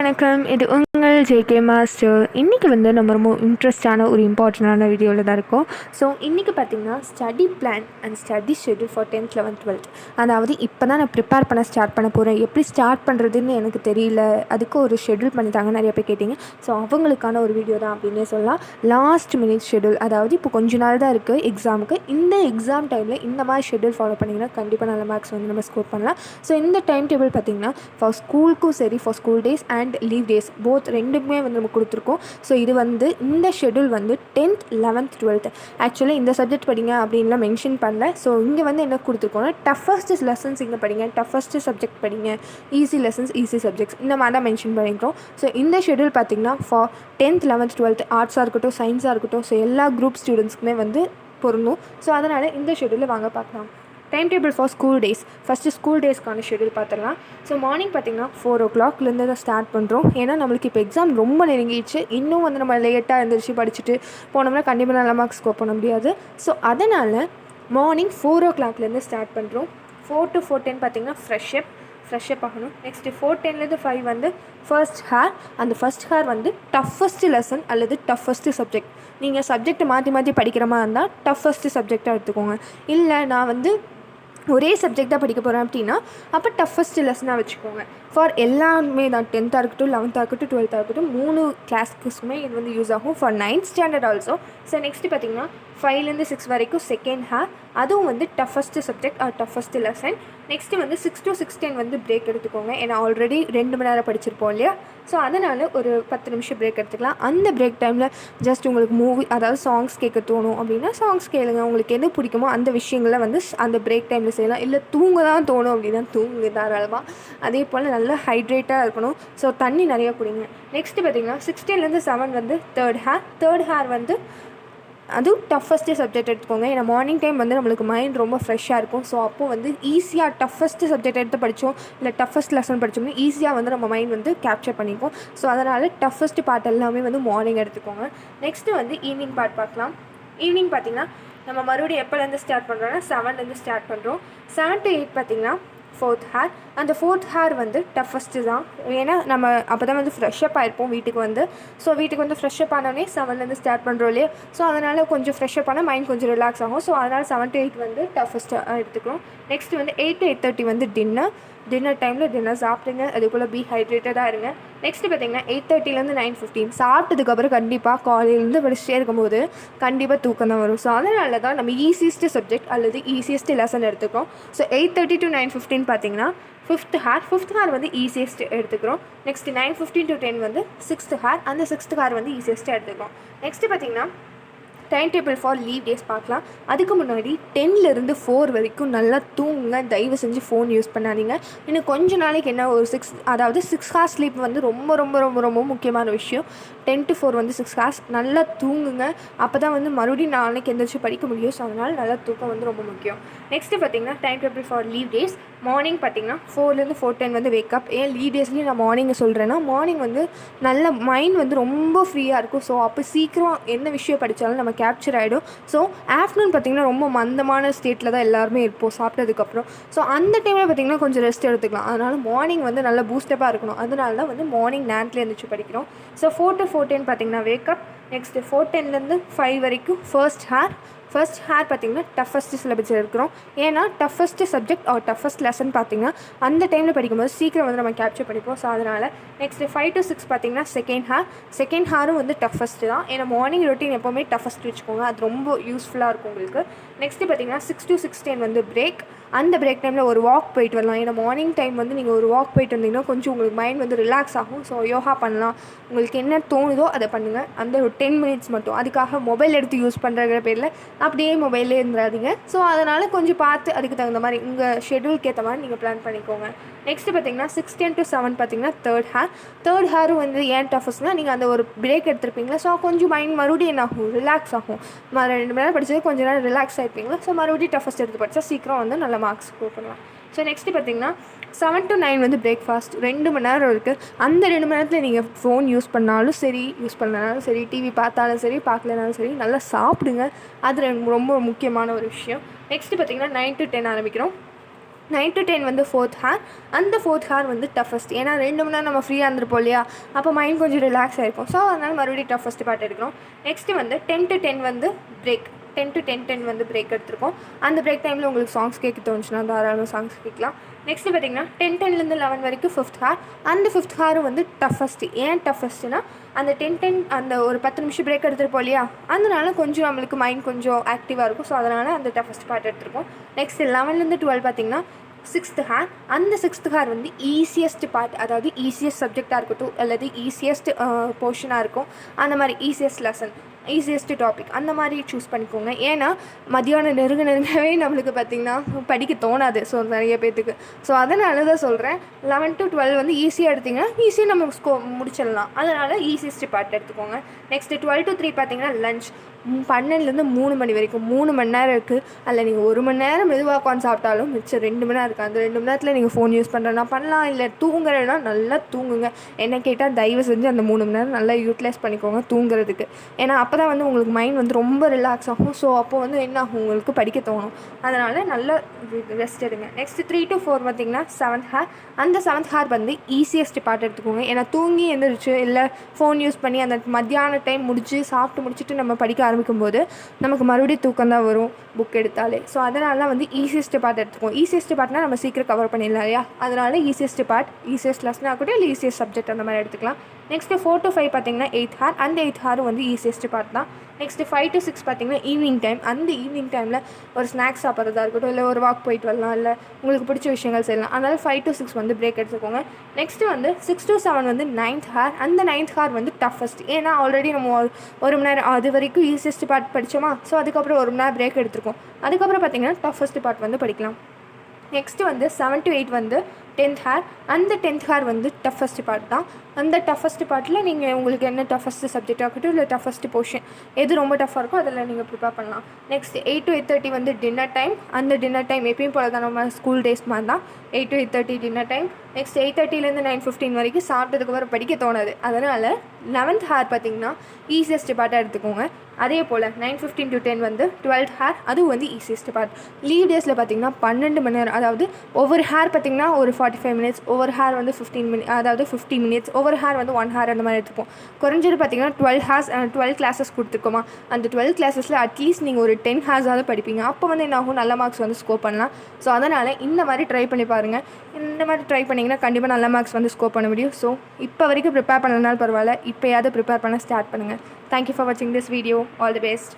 வணக்கம், இது உங்கள் ஜேகே மாஸ்டர். இன்றைக்கி வந்து நம்ம ரொம்ப இன்ட்ரெஸ்டான ஒரு இம்பார்ட்டண்டான வீடியோவில் தான் இருக்கோம். ஸோ இன்றைக்கி பார்த்திங்கன்னா study plan and study schedule for 10th 11th 12th. அதாவது இப்போ தான் நான் ப்ரிப்பேர் பண்ண ஸ்டார்ட் பண்ண போகிறேன், எப்படி ஸ்டார்ட் பண்ணுறதுன்னு எனக்கு தெரியல, அதுக்கு ஒரு ஷெட்யூல் பண்ணித்தாங்க நிறைய பேர் கேட்டிங்க. ஸோ அவங்களுக்கான ஒரு வீடியோ தான் அப்படின்னே சொல்லலாம். லாஸ்ட் மினிட் ஷெட்யூல், அதாவது இப்போ கொஞ்ச நாள் தான் இருக்குது எக்ஸாமுக்கு. இந்த எக்ஸாம் டைமில் இந்த மாதிரி ஷெட்யூல் ஃபாலோ பண்ணிங்கன்னா கண்டிப்பாக நல்ல மார்க்ஸ் வந்து நம்ம ஸ்கோர் பண்ணலாம். ஸோ இந்த டைம் டேபிள் பார்த்திங்கன்னா ஃபார் ஸ்கூலுக்கும் சரி, for school days and leave days both ரெண்டுமே வந்து நம்ம கொடுத்துருக்கோம். ஸோ இது வந்து இந்த ஷெட்யூல் வந்து 10th 11th 12th ஆக்சுவலி இந்த சப்ஜெக்ட் படிங்க அப்படின்லாம் மென்ஷன் பண்ணல. ஸோ இங்கே வந்து என்ன கொடுத்துருக்கோன்னா டஃபஸ்ட் லெசன்ஸ் இங்கே படிங்க, டஃபஸ்ட் சப்ஜெக்ட் படிங்க, ஈஸி லெசன்ஸ் ஈஸி சப்ஜெக்ட்ஸ் இந்த மாதிரி தான் மென்ஷன் பண்ணிக்கிறோம். ஸோ இந்த ஷெட்யூல் பார்த்திங்கன்னா ஃபார் 10th 11th 12th ஆர்ட்ஸாக இருக்கட்டும், சயின்ஸாக இருக்கட்டும், ஸோ எல்லா குரூப் ஸ்டூடெண்ட்ஸ்க்குமே வந்து பொருந்தும். ஸோ அதனால் இந்த ஷெட்யூலில் வாங்க பார்க்கலாம். Time table for school days. First school டேஸ்க்கான ஷெட்யூல் பார்த்துடலாம். ஸோ மார்னிங் பார்த்திங்கன்னா 4 o'clock தான் ஸ்டார்ட் பண்ணுறோம். ஏன்னா நம்மளுக்கு இப்போ எக்ஸாம் ரொம்ப நெருங்கிடுச்சு. இன்னும் வந்து நம்ம லேட்டாக எழுந்திரிச்சு படிச்சுட்டு போனோம்னா கண்டிப்பாக நல்ல மார்க்ஸ் ஸ்கோர் பண்ண முடியாது. ஸோ அதனால் மார்னிங் 4 o'clock ஸ்டார்ட் பண்ணுறோம். 4 to 4:10 பார்த்திங்கன்னா ஃப்ரெஷ்அப் ஆகணும். நெக்ஸ்ட்டு 4:10 5 வந்து ஃபர்ஸ்ட் ஹேர். அந்த ஃபர்ஸ்ட் ஹேர் வந்து டஃபஸ்ட்டு லெசன் அல்லது டஃபஸ்ட்டு சப்ஜெக்ட். நீங்கள் சப்ஜெக்ட் மாற்றி படிக்கிற மாதிரி இருந்தால் டஃபஸ்ட்டு சப்ஜெக்டாக எடுத்துக்கோங்க. இல்லை நான் வந்து ஒரே சப்ஜெக்டாக படிக்க போகிறேன் அப்படின்னா அப்போ டஃபஸ்ட்டு லெசனாக வச்சுக்கோங்க. ஃபார் எல்லாருமே தான் 10th இருக்கட்டும், 11th இருக்கட்டும், 12th இருக்கட்டும், 3 கிளாஸ்க்குமே இது வந்து யூஸ் ஆகும். For 9th standard also. So next பார்த்திங்கன்னா 5 to 6 வரைக்கும் செகண்ட் ஹேர், அதுவும் வந்து toughest subject or toughest lesson. Next வந்து 6 to 6:10 வந்து பிரேக் எடுத்துக்கோங்க. ஏன்னா ஆல்ரெடி 2 மணி நேரம் படிச்சிருப்போம் இல்லையா. ஸோ அதனால் ஒரு 10 நிமிஷம் பிரேக் எடுத்துக்கலாம். அந்த பிரேக் டைமில் ஜஸ்ட் உங்களுக்கு மூவி, அதாவது சாங்ஸ் கேட்க தோணும் அப்படின்னா சாங்ஸ் கேளுங்க. உங்களுக்கு எது பிடிக்குமோ அந்த விஷயங்களை வந்து அந்த பிரேக் டைமில் செய்யலாம். இல்லை தூங்க தான் தோணும் அப்படின்னா தூங்கு தாராளமாக. அதே போல் நல்லா ஹைட்ரேட்டாக இருக்கணும். ஸோ தண்ணி நிறையா குடிங்க. நெக்ஸ்ட்டு பார்த்திங்கன்னா 16 to 7 வந்து தேர்ட் ஹேர் வந்து அதுவும் டஃபஸ்ட்டு சப்ஜெக்ட் எடுத்துக்கோங்க. ஏன்னா மார்னிங் டைம் வந்து நம்மளுக்கு மைண்ட் ரொம்ப ஃப்ரெஷ்ஷாக இருக்கும். ஸோ அப்போது வந்து ஈஸியாக டஃபஸ்ட்டு சப்ஜெக்ட் எடுத்து படித்தோம், இல்லை டஃபஸ்ட் லெசன் படித்தோம்னா ஈஸியாக வந்து நம்ம மைண்ட் வந்து கேப்சர் பண்ணிக்கும். ஸோ அதனால் டஃபஸ்ட்டு பார்ட் எல்லாமே வந்து மார்னிங் எடுத்துக்கோங்க. நெக்ஸ்ட்டு வந்து ஈவினிங் பார்ட் பார்க்கலாம். ஈவினிங் பார்த்திங்கன்னா நம்ம மறுபடியும் எப்போலேருந்து ஸ்டார்ட் பண்ணுறோன்னா 7 ஸ்டார்ட் பண்ணுறோம். 7 to 8 பார்த்திங்கன்னா ஃபோர்த் ஹேர். அந்த ஃபோர்த் ஹேர் வந்து டஃபஸ்ட்டு தான். ஏன்னா நம்ம அப்போ தான் வந்து ஃப்ரெஷ்அப் ஆகிருப்போம் வீட்டுக்கு வந்து. ஸோ வீட்டுக்கு வந்து ஃப்ரெஷ்அப் ஆனோடனே 7 ஸ்டார்ட் பண்ணுறோம் இல்லையா. ஸோ அதனால் கொஞ்சம் ஃப்ரெஷ்அப் ஆனால் மைண்ட் கொஞ்சம் ரிலாக்ஸ் ஆகும். ஸோ அதனால் 7 to 8 வந்து டஃபஸ்ட்டாக எடுத்துக்கிறோம். நெக்ஸ்ட்டு வந்து 8 to 8:30 வந்து டின்னர் டைமில் டின்னர் சாப்பிடுங்க. அதுக்குள்ளே ஹைட்ரேட்டடாக இருங்க. நெக்ஸ்ட்டு பார்த்திங்கன்னா 8:30 9:15 சாப்பிட்டதுக்கப்புறம் கண்டிப்பாக காலையிலேருந்து படிச்சுட்டே இருக்கும்போது கண்டிப்பாக தூக்கம் தான் வரும். ஸோ அதனால தான் நம்ம ஈஸியஸ்ட்டு சப்ஜெக்ட் அல்லது ஈஸியஸ்ட்டு லெசன் எடுத்துக்கிறோம். ஸோ 8:30 to 9:15 பார்த்திங்கன்னா ஃபிஃப்த் ஹேர் வந்து ஈஸியஸ்ட் எடுத்துக்கிறோம். நெக்ஸ்ட்டு 9:15 to 10 வந்து 6th ஹேர். அந்த 6th ஹேர் வந்து ஈஸியஸ்ட்டாக எடுத்துக்கிறோம். நெக்ஸ்ட்டு பார்த்திங்கன்னா time table for leave days பார்க்கலாம். அதுக்கு முன்னாடி 10 to 4 வரைக்கும் நல்லா தூங்குங்க. தயவு செஞ்சு ஃபோன் யூஸ் பண்ணாதீங்க. இன்னும் கொஞ்சம் நாளைக்கு என்ன ஒரு 6 hours ஸ்லீப் வந்து ரொம்ப ரொம்ப ரொம்ப ரொம்ப முக்கியமான விஷயம். 10 to 4 வந்து 6 hours நல்லா தூங்குங்க. அப்போ தான் வந்து மறுபடியும் நாளைக்கு எந்திரிச்சு படிக்க முடியும். ஸோ அதனால் நல்லா தூக்கம் வந்து ரொம்ப முக்கியம். நெக்ஸ்ட்டு பார்த்திங்கன்னா time table for leave days. Morning பார்த்திங்கன்னா 4 to 4:10 வந்து வேக்கப். ஏன் லீவ் டேஸ்லேயும் நான் மார்னிங்கை சொல்கிறேன்னா மார்னிங் வந்து நல்ல மைண்ட் வந்து ரொம்ப ஃப்ரீயாக இருக்கும். ஸோ அப்போ சீக்கிரம் என்ன விஷயம் படித்தாலும் நம்ம கேப்சர் ஆகிடும். ஸோ ஆஃப்டர்நூன் பார்த்திங்கன்னா ரொம்ப மந்தமான ஸ்டேட்டில் தான் எல்லாருமே இருப்போம் சாப்பிட்டதுக்கப்புறம். ஸோ அந்த டைமில் பார்த்திங்கன்னா கொஞ்சம் ரெஸ்ட் எடுத்துக்கலாம். அதனால் மார்னிங் வந்து நல்லா பூஸ்டப்பாக இருக்கணும். அதனால தான் வந்து மார்னிங் நேரத்தில் எழுந்திரிச்சு படிக்கிறோம். ஸோ 4 to 4:10 பார்த்திங்கன்னா வேக்கப். நெக்ஸ்ட்டு 4:10 5 வரைக்கும் ஃபர்ஸ்ட் ஹேர் பார்த்திங்கன்னா டஃபஸ்ட்டு சிலபஸில் இருக்கிறோம். ஏன்னா toughest subject or toughest lesson பார்த்திங்கன்னா அந்த டைமில் படிக்கும்போது சீக்கிரம் வந்து நம்ம கேப்சர் பண்ணிப்போம். ஸோ அதனால் நெக்ஸ்ட்டு 5 to 6 பார்த்திங்கன்னா செகண்ட் ஹேரும் வந்து டஃபஸ்ட்டு தான். ஏன்னா மார்னிங் ரொட்டீன் எப்போவுமே டஃபஸ்ட் வச்சுக்கோங்க. அது ரொம்ப யூஸ்ஃபுல்லாக இருக்கும் உங்களுக்கு. நெக்ஸ்ட்டு பார்த்திங்கன்னா 6 to 6:10 வந்து பிரேக். அந்த பிரேக் டைமில் ஒரு வாக் போயிட்டு வரலாம். ஏன்னா மார்னிங் டைம் வந்து நீங்கள் ஒரு வாக் போயிட்டு வந்தீங்கன்னா கொஞ்சம் உங்களுக்கு மைண்ட் வந்து ரிலாக்ஸ் ஆகும். ஸோ யோகா பண்ணலாம். உங்களுக்கு என்ன தோணுதோ அதை பண்ணுங்கள். அந்த ஒரு 10 minutes மட்டும். அதுக்காக மொபைல் எடுத்து யூஸ் பண்ணுறங்கிற பேரில் அப்படியே மொபைலே இருந்துடாதீங்க. ஸோ அதனால் கொஞ்சம் பார்த்து அதுக்கு தகுந்த மாதிரி உங்கள் ஷெட்யூலுக்கு ஏற்ற மாதிரி நீங்கள் பிளான் பண்ணிக்கோங்க. நெக்ஸ்ட்டு பார்த்திங்கன்னா 6:10 to 7 பார்த்திங்கன்னா தேர்ட் ஹேரும் வந்து ஏன் டஃபஸ்ட்னால் நீங்கள் அந்த ஒரு பிரேக் எடுத்துருப்பீங்களா. ஸோ கொஞ்சம் மைண்ட் மறுபடியும் என்ன ஆகும், ரிலாக்ஸ் ஆகும். 2 மணி நேரம் படித்தது கொஞ்சம் நேரம் ரிலாக்ஸ் ஆகிருப்பீங்களா. ஸோ மறுபடியும் டஃபஸ்ட் எடுத்து படித்தா சீக்கிரம் வந்து நல்ல மார்க்ஸ் ஸ்கோர் பண்ணலாம். ஸோ நெக்ஸ்ட்டு பார்த்திங்கன்னா 7 to 9 வந்து பிரேக்ஃபாஸ்ட். 2 மணி நேரம் இருக்குது. அந்த 2 மணி நேரத்தில் நீங்கள் ஃபோன் யூஸ் பண்ணாலும் சரி, யூஸ் பண்ணனாலும் சரி, டிவி பார்த்தாலும் சரி, பார்க்கலனாலும் சரி, நல்லா சாப்பிடுங்க. அது ரொம்ப முக்கியமான ஒரு விஷயம். நெக்ஸ்ட்டு பார்த்திங்கன்னா 9 to 10 ஆரம்பிக்கிறோம். 9 to 10 வந்து ஃபோர்த் ஹார். அந்த ஃபோர்த் ஹார் வந்து டஃபஸ்ட். ஏன்னா 2 மணி நேரம் நம்ம ஃப்ரீயாக இருந்திருப்போம் இல்லையா, அப்போ மைண்ட் கொஞ்சம் ரிலாக்ஸ் ஆகிருக்கும். ஸோ அதனால் மறுபடியும் டஃபஸ்ட் பார்ட் எடுக்கிறோம். நெக்ஸ்ட்டு வந்து 10 to 10 வந்து பிரேக். 10 to 10 வந்து பிரேக் எடுத்துருக்கோம். அந்த பிரேக் டைமில் உங்களுக்கு சாங்ஸ் கேட்க தோணுச்சுன்னா தாராளமாக சாங்ஸ் கேட்கலாம். நெக்ஸ்ட்டு பார்த்திங்கன்னா 10 11 வரைக்கும் ஃபிஃப்த் ஹார். அந்த ஃபிஃப்த் ஹாரும் வந்து டஃபஸ்ட்டு. ஏன் டஃபஸ்ட்டுனா அந்த 10 அந்த ஒரு 10 நிமிஷம் பிரேக் எடுத்துருப்போம் இல்லையா, அதனால கொஞ்சம் நம்மளுக்கு மைண்ட் கொஞ்சம் ஆக்டிவாக இருக்கும். ஸோ அதனால் அந்த டஃபஸ்ட் பார்ட் எடுத்துருக்கோம். நெக்ஸ்ட்டு 11 12 பார்த்திங்கன்னா சிக்ஸ்த் ஹார். அந்த சிக்ஸ்த் ஹார் வந்து ஈஸியஸ்ட் பார்ட், அதாவது ஈஸியஸ்ட் சப்ஜெக்டாக இருக்கட்டும் அல்லது ஈஸியஸ்ட் போர்ஷனாக இருக்கும். அந்த மாதிரி ஈஸியஸ்ட் லெசன், ஈஸியஸ்ட் டாபிக் அந்த மாதிரி சூஸ் பண்ணிக்கோங்க. ஏன்னா மதியானம் நெருங்கவே நம்மளுக்கு பார்த்திங்கன்னா படிக்க தோணாது. ஸோ நிறைய பேர்த்துக்கு. ஸோ அதனால தான் சொல்கிறேன் 11 to 12 வந்து ஈஸியாக எடுத்திங்கன்னா ஈஸியாக நம்ம முடிச்சிடலாம். அதனால் ஈஸியஸ்ட் பார்ட் எடுத்துக்கோங்க. நெக்ஸ்ட்டு 12 to 3 பார்த்திங்கன்னா லஞ்ச். 12லேருந்து 3 மணி வரைக்கும் 3 மணி நேரம் இருக்குது. அதில் நீங்கள் 1 மணி நேரம் மெதுவாக உட்காந்து சாப்பிட்டாலும் மிச்சம் 2 மணி நேரம் இருக்குது. அந்த 2 மணி நேரத்தில் நீங்கள் ஃபோன் யூஸ் பண்ணுறேன்னா பண்ணலாம், இல்லை தூங்குறேன்னா நல்லா தூங்குங்க. என்ன கேட்டால் தயவு செஞ்சு அந்த 3 மணி நேரம் நல்லா யூட்டிலைஸ் பண்ணிக்கோங்க தூங்குறதுக்கு. ஏன்னா அப்போ தான் வந்து உங்களுக்கு மைண்ட் வந்து ரொம்ப ரிலாக்ஸ் ஆகும். ஸோ அப்போ வந்து என்ன ஆகும், உங்களுக்கு படிக்க தோணும். அதனால் நல்லா ரெஸ்ட் எடுங்க. நெக்ஸ்ட்டு 3 to 4 பார்த்திங்கன்னா செவன்த் ஹார். அந்த செவன்த் ஹார் வந்து ஈஸியஸ்ட் பார்ட் எடுத்துக்கோங்க. ஏன்னா தூங்கி எழுந்திரிச்சு இல்லை ஃபோன் யூஸ் பண்ணி அந்த மத்தியான டைம் சாப்பிட்டு முடிச்சுட்டு நம்ம படிக்க ஆரம்பிக்கும்போது நமக்கு மறுபடியும் தூக்கம் தான் வரும் புக் எடுத்தாலே. ஸோ அதனால வந்து ஈஸியஸ்ட் பார்ட் எடுத்துக்குவோம். ஈஸியஸ்ட் பார்ட்னா நம்ம சீக்கிரம் கவர் பண்ணிடலாம் இல்லையா, அதனால ஈஸியஸ்ட் பார்ட், ஈஸியஸ்ட் லெசனாக கூட இல்லை ஈஸியஸ்ட் சப்ஜெக்ட் அந்த மாதிரி எடுத்துக்கலாம். நெக்ஸ்ட்டு 4 to 5 பார்த்திங்கன்னா 8th ஹார். அந்த 8th ஹாரும் வந்து ஈஸியஸ்ட் பார்ட் தான். நெக்ஸ்ட்டு 5 to 6 பார்த்திங்கன்னா ஈவினிங் டைம். அந்த ஈவினிங் டைமில் ஒரு ஸ்நாக்ஸ் சாப்பிட்றதா இருக்கட்டும், இல்லை ஒரு வாக் போயிட்டு வரலாம், இல்லை உங்களுக்கு பிடிச்ச விஷயங்கள் செய்யலாம். அதனால் 5 to 6 வந்து பிரேக் எடுத்துக்கோங்க. நெக்ஸ்ட்டு வந்து 6 to 7 வந்து 9th ஹார். அந்த 9th ஹார் வந்து டஃபஸ்ட். ஏன்னா ஆல்ரெடி நம்ம 1 மணி நேரம் அது வரைக்கும் ஈஸியஸ்ட் பார்ட் படித்தோமா, ஸோ அதுக்கப்புறம் 1 மணி நேரம் பிரேக் எடுத்துருக்கோம். அதுக்கப்புறம் பார்த்திங்கன்னா டஃபஸ்ட் பார்ட் வந்து படிக்கலாம். நெக்ஸ்ட்டு வந்து 7 to 8 வந்து 10th ஹார். அந்த 10th ஹார் வந்து டஃபஸ்ட் பார்ட் தான். அந்த டஃபஸ்ட் பார்ட்டில் நீங்கள் உங்களுக்கு என்ன டஃபஸ்ட்டு சப்ஜெக்ட் ஆகட்டும் இல்லை டஃபஸ்ட்டு போர்ஷன் எது ரொம்ப டஃப்பாக இருக்கோ அதில் நீங்கள் ப்ரிப்பேர் பண்ணலாம். நெக்ஸ்ட் 8 to 8:30 வந்து டின்னர் டைம். அந்த டின்னர் டைம் எப்பயும் போல தான் நம்ம ஸ்கூல் டேஸ் மாதிரி தான். 8 to 8:30 டின்னர் டைம். நெக்ஸ்ட் 8:30லேருந்து 9:15 வரைக்கும் சாப்பிட்டதுக்கப்புறம் படிக்க தோணாது. அதனால் 11th ஹார் பார்த்திங்கன்னா ஈஸியஸ்ட் பார்ட்டாக எடுத்துக்கோங்க. அதே போல் 9:15 to 10 வந்து 12th ஹார். அதுவும் வந்து ஈஸியஸ்ட் பார்ட். லீவ் டேஸில் பார்த்திங்கன்னா 12 மணி நேரம், அதாவது ஒவ்வொரு ஹார் பார்த்திங்கன்னா ஒரு 45 மினிட்ஸ், ஒவ்வொரு ஹார் வந்து 15 மினிட்ஸ், அதாவது 50 மினிட்ஸ், ஒவ்வொரு ஹார் வந்து 1 ஹார் அந்த மாதிரி எடுத்துப்போம். குறைஞ்சது பார்த்திங்கன்னா 12 கிளாஸஸ் கொடுத்துருக்கோமா, அந்த 12 கிளாஸஸில் அட்லீஸ்ட் நீங்கள் ஒரு 10 ஹார்ஸாவது படிப்பீங்க. அப்போ வந்து என்ன ஆகும், நல்ல மார்க்ஸ் வந்து ஸ்கோர் பண்ணலாம். ஸோ அதனால் இந்த மாதிரி ட்ரை பண்ணி பாருங்கள். இந்த மாதிரி ட்ரை பண்ணிங்கன்னா கண்டிப்பாக நல்ல மார்க்ஸ் வந்து ஸ்கோர் பண்ண முடியும். ஸோ இப்போ வரைக்கும் ப்ரிப்பேர் பண்ணலனாலும் பரவாயில்ல, இப்போயாவது ப்ரிப்பேர் பண்ண ஸ்டார்ட் பண்ணுங்கள். Thank you for watching this video. All the best.